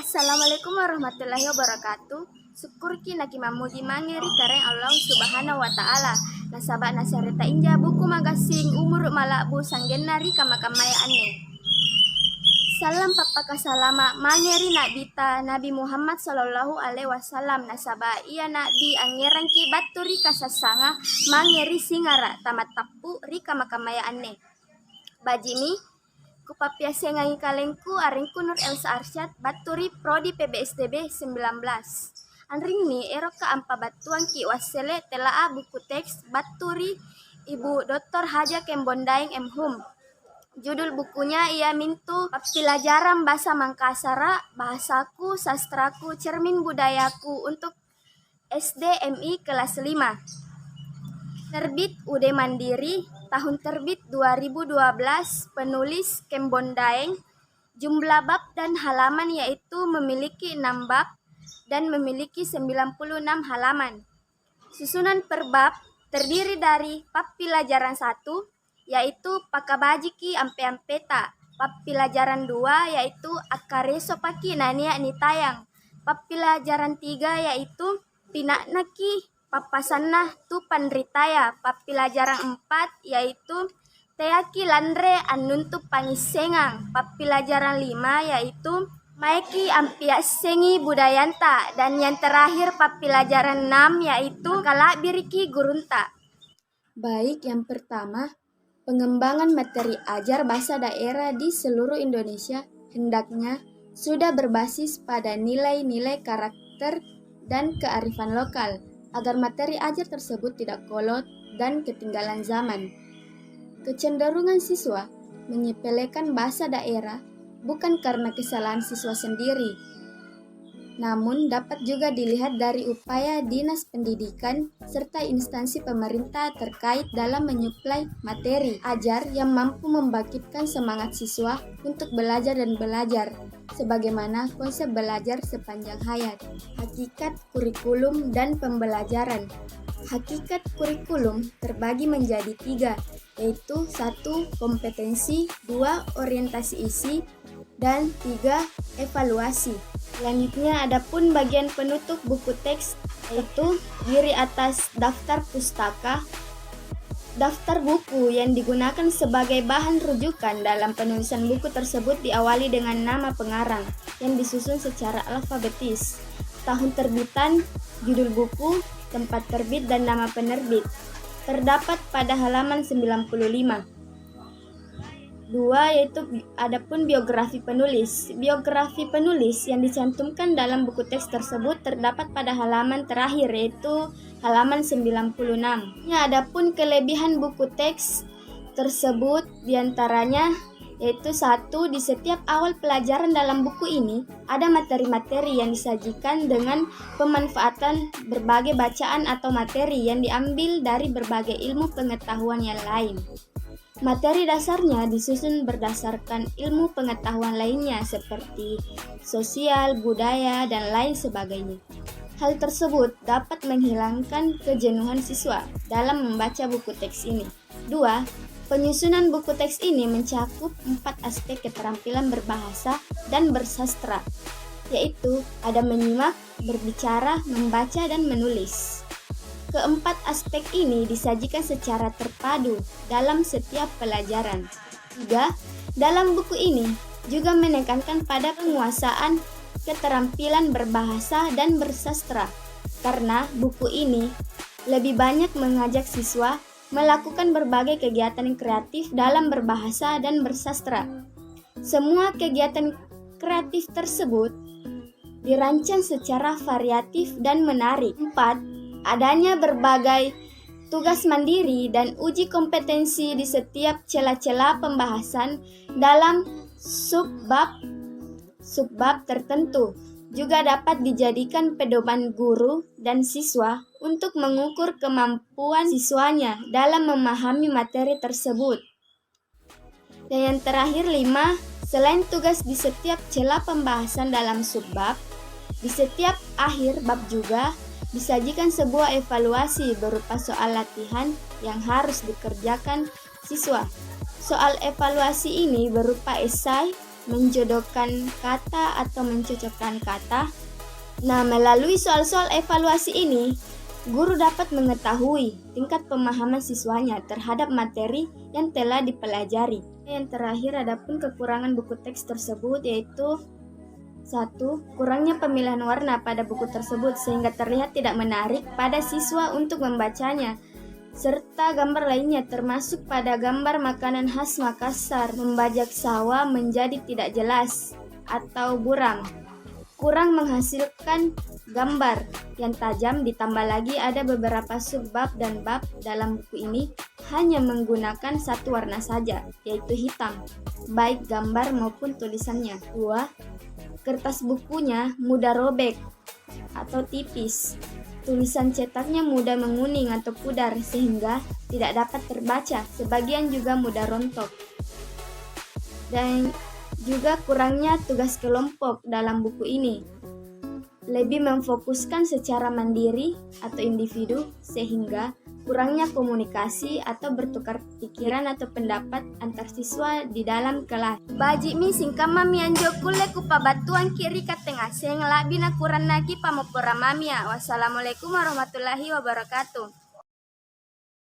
Assalamualaikum warahmatullahi wabarakatuh. Syukur ki mamuji mangeri kareng Allah subhanahu wa ta'ala. Nasabak nasarita inja buku magasing umur malabu sanggenari kamakamaya ane. Salam papa kasalama mangeri nabita Nabi Muhammad sallallahu alaihi wasallam. Nasabak iya nabi angerang ki baturi kasasanga mangeri singara tamat tapu ri kamakamaya ane. Bajimi Kupapiase ngangi kalengku aringku Nur Elsa Arsyad baturi prodi PBSDB 19. Anring mi erok ka ampa batuan ki wasele telaa buku teks baturi Ibu Dr. Haja Kembondaeng M.Hum. Judul bukunya ia mintu pelajaran bahasa Mangkasara, bahasaku, sastraku, cermin budayaku untuk SD MI kelas 5. Terbit UD Mandiri, tahun terbit 2012, penulis Kembondaeng, jumlah bab dan halaman yaitu memiliki 6 bab dan memiliki 96 halaman. Susunan per bab terdiri dari bab pelajaran 1, yaitu pakabajiki ampe-ampeta, bab pelajaran 2, yaitu akareso paki nania nitayang, bab pelajaran 3, yaitu pinaknaki papasanna tu panritaya, bab pelajaran 4 yaitu teaki landre annuntu pangisengang, bab pelajaran 5 yaitu maiki ampiasengi budayanta, dan yang terakhir bab pelajaran 6 yaitu kalabiriki gurunta. Baik, yang pertama, pengembangan materi ajar bahasa daerah di seluruh Indonesia hendaknya sudah berbasis pada nilai-nilai karakter dan kearifan lokal, agar materi ajar tersebut tidak kolot dan ketinggalan zaman. Kecenderungan siswa menyepelekan bahasa daerah bukan karena kesalahan siswa sendiri, namun dapat juga dilihat dari upaya Dinas Pendidikan serta instansi pemerintah terkait dalam menyuplai materi ajar yang mampu membangkitkan semangat siswa untuk belajar dan belajar, sebagaimana konsep belajar sepanjang hayat. Hakikat kurikulum dan pembelajaran. Hakikat kurikulum terbagi menjadi 3, yaitu 1. Kompetensi, 2. Orientasi isi, dan 3. Evaluasi. Selanjutnya adapun bagian penutup buku teks, yaitu diri atas daftar pustaka. Daftar buku yang digunakan sebagai bahan rujukan dalam penulisan buku tersebut diawali dengan nama pengarang yang disusun secara alfabetis, tahun terbitan, judul buku, tempat terbit, dan nama penerbit. Terdapat pada halaman 95. 2. Yaitu adapun biografi penulis. Biografi penulis yang dicantumkan dalam buku teks tersebut terdapat pada halaman terakhir, yaitu halaman 96. Adapun kelebihan buku teks tersebut diantaranya yaitu 1. Di setiap awal pelajaran dalam buku ini ada materi-materi yang disajikan dengan pemanfaatan berbagai bacaan atau materi yang diambil dari berbagai ilmu pengetahuan yang lain. Materi dasarnya disusun berdasarkan ilmu pengetahuan lainnya seperti sosial, budaya, dan lain sebagainya. Hal tersebut dapat menghilangkan kejenuhan siswa dalam membaca buku teks ini. 2. Penyusunan buku teks ini mencakup 4 aspek keterampilan berbahasa dan bersastra, yaitu ada menyimak, berbicara, membaca, dan menulis. Keempat aspek ini disajikan secara terpadu dalam setiap pelajaran. 3. Dalam buku ini juga menekankan pada penguasaan keterampilan berbahasa dan bersastra, karena buku ini lebih banyak mengajak siswa melakukan berbagai kegiatan kreatif dalam berbahasa dan bersastra. Semua kegiatan kreatif tersebut dirancang secara variatif dan menarik. 4. Adanya berbagai tugas mandiri dan uji kompetensi di setiap celah-celah pembahasan dalam subbab tertentu juga dapat dijadikan pedoman guru dan siswa untuk mengukur kemampuan siswanya dalam memahami materi tersebut. Dan yang terakhir 5, selain tugas di setiap celah pembahasan dalam subbab, di setiap akhir bab juga disajikan sebuah evaluasi berupa soal latihan yang harus dikerjakan siswa. Soal evaluasi ini berupa esai menjodohkan kata atau mencocokkan kata. Nah, melalui soal-soal evaluasi ini, guru dapat mengetahui tingkat pemahaman siswanya terhadap materi yang telah dipelajari. Yang terakhir, adapun kekurangan buku teks tersebut yaitu 1. Kurangnya pemilihan warna pada buku tersebut sehingga terlihat tidak menarik pada siswa untuk membacanya, serta gambar lainnya termasuk pada gambar makanan khas Makassar membajak sawah menjadi tidak jelas atau buram. Kurang menghasilkan gambar yang tajam, ditambah lagi ada beberapa subbab dan bab dalam buku ini hanya menggunakan satu warna saja, yaitu hitam, baik gambar maupun tulisannya. 2. Kertas bukunya mudah robek atau tipis. Tulisan cetaknya mudah menguning atau pudar sehingga tidak dapat terbaca. Sebagian juga mudah rontok. Dan juga kurangnya tugas kelompok dalam buku ini. Lebih memfokuskan secara mandiri atau individu sehingga kurangnya komunikasi atau bertukar pikiran atau pendapat antar siswa di dalam kelas. Baji mi singkama mianjo kule kupa batuan kiri ka tengah seng labina kuran nagi pamopora mamia. Wassalamualaikum warahmatullahi wabarakatuh.